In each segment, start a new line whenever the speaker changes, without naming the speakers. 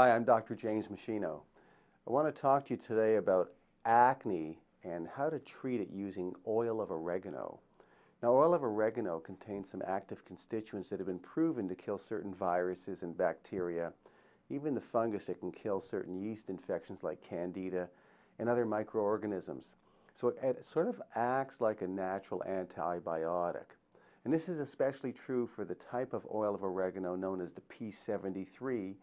Hi, I'm Dr. James Meschino. I want to talk to you today about acne and how to treat it using oil of oregano. Now, oil of oregano contains some active constituents that have been proven to kill certain viruses and bacteria, even the fungus that can kill certain yeast infections like candida and other microorganisms. So it sort of acts like a natural antibiotic. And this is especially true for the type of oil of oregano known as the P73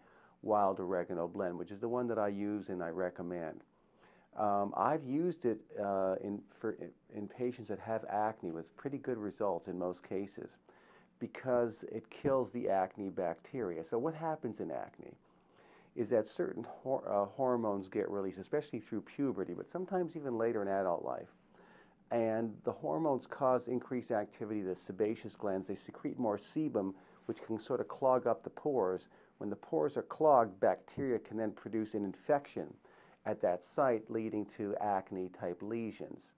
wild oregano blend, which is the one that I use and I recommend. I've used it in patients that have acne with pretty good results in most cases because it kills the acne bacteria. So what happens in acne is that certain hormones get released, especially through puberty, but sometimes even later in adult life. And the hormones cause increased activity of the sebaceous glands. They secrete more sebum, which can sort of clog up the pores. When the pores are clogged, bacteria can then produce an infection at that site, leading to acne-type lesions.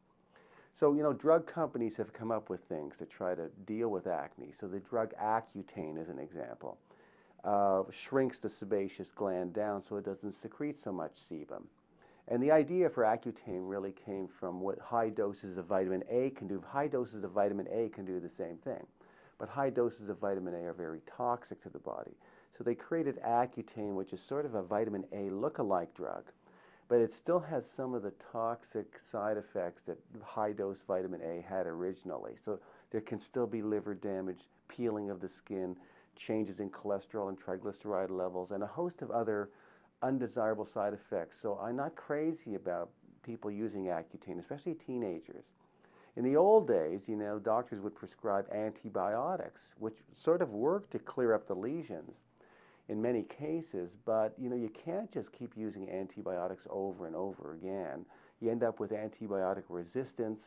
So, drug companies have come up with things to try to deal with acne. So the drug accutane, as an example, shrinks the sebaceous gland down so it doesn't secrete so much sebum. And the idea for accutane really came from what high doses of vitamin A can do. High doses of vitamin A can do the same thing, but high doses of vitamin A are very toxic to the body. So they created Accutane, which is sort of a vitamin A look-alike drug, but it still has some of the toxic side effects that high-dose vitamin A had originally. So there can still be liver damage, peeling of the skin, changes in cholesterol and triglyceride levels, and a host of other undesirable side effects. So I'm not crazy about people using Accutane, especially teenagers. In the old days, doctors would prescribe antibiotics, which sort of worked to clear up the lesions in many cases, but you can't just keep using antibiotics over and over again. You end up with antibiotic resistance,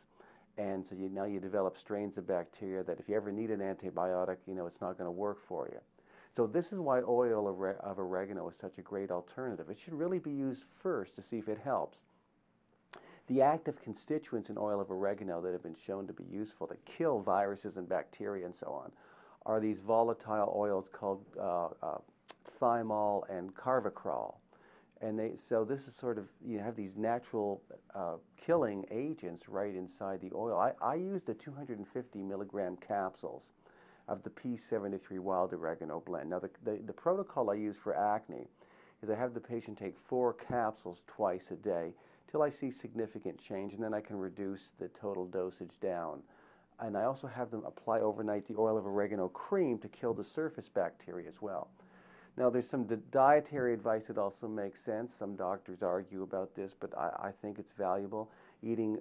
and so now you develop strains of bacteria that if you ever need an antibiotic, it's not going to work for you. So this is why oil of oregano is such a great alternative. It should really be used first to see if it helps. The active constituents in oil of oregano that have been shown to be useful to kill viruses and bacteria and so on are these volatile oils called thymol and carvacrol. And so this is sort of, you have these natural killing agents right inside the oil. I use the 250 milligram capsules of the P73 wild oregano blend. Now the protocol I use for acne is I have the patient take 4 capsules twice a day till I see significant change, and then I can reduce the total dosage down. And I also have them apply overnight the oil of oregano cream to kill the surface bacteria as well. Now there's some dietary advice that also makes sense. Some doctors argue about this, but I think it's valuable. Eating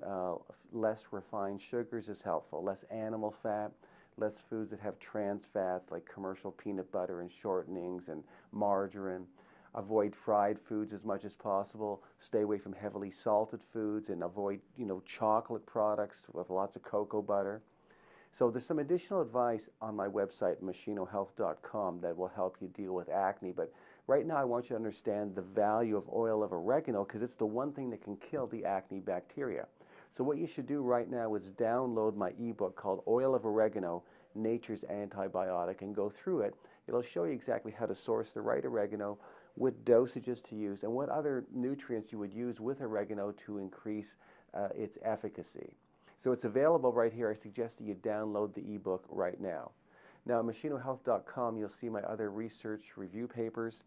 less refined sugars is helpful, less animal fat, less foods that have trans fats like commercial peanut butter and shortenings and margarine. Avoid fried foods as much as possible. Stay away from heavily salted foods and avoid, chocolate products with lots of cocoa butter. So there's some additional advice on my website, meschinohealth.com, that will help you deal with acne. But right now I want you to understand the value of oil of oregano because it's the one thing that can kill the acne bacteria. So what you should do right now is download my ebook called Oil of Oregano, Nature's Antibiotic, and go through it. It'll show you exactly how to source the right oregano, what dosages to use, and what other nutrients you would use with oregano to increase its efficacy. So it's available right here. I suggest that you download the ebook right now. Now at meschinohealth.com, you'll see my other research review papers,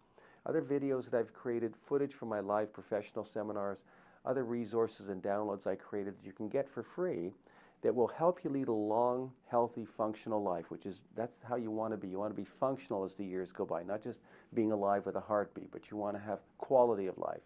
other videos that I've created, footage from my live professional seminars, other resources and downloads I created that you can get for free that will help you lead a long, healthy, functional life, that's how you want to be. You want to be functional as the years go by, not just being alive with a heartbeat, but you want to have quality of life.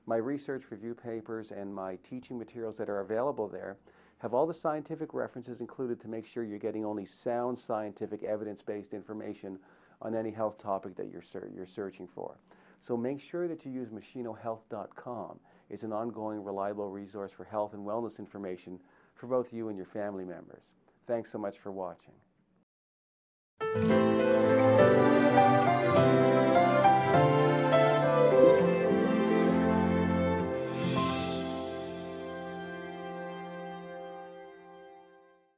My research review papers and my teaching materials that are available there have all the scientific references included to make sure you're getting only sound scientific evidence-based information on any health topic that you're searching for. So make sure that you use meschinohealth.com. It's an ongoing, reliable resource for health and wellness information for both you and your family members. Thanks so much for watching.